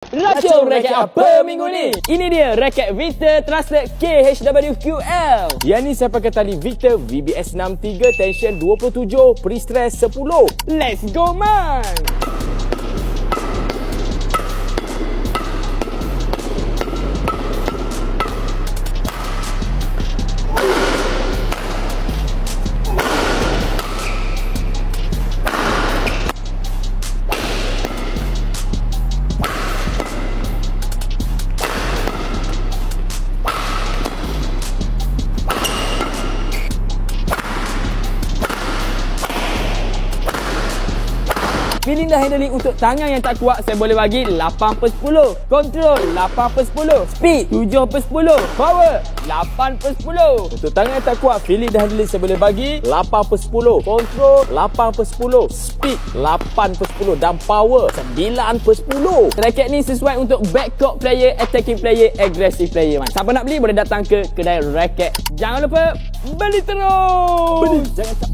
Racun raket apa minggu ni? Ini dia raket Victor Trusted KHWQL. Yang ni saya pakai tali Victor VBS 63 tension 27 pre-stress 10. Let's go man! Feeling dan handling untuk tangan yang tak kuat, saya boleh bagi 8/10. Control 8/10. Speed 7/10. Power 8/10. Untuk tangan yang tak kuat, feeling dan handling saya boleh bagi 8/10. Control 8/10. Speed 8/10 dan power 9/10. Raket ni sesuai untuk backcourt player, attacking player, aggressive player man. Siapa nak beli boleh datang ke kedai raket. Jangan lupa beli terus. Beli, jangan tak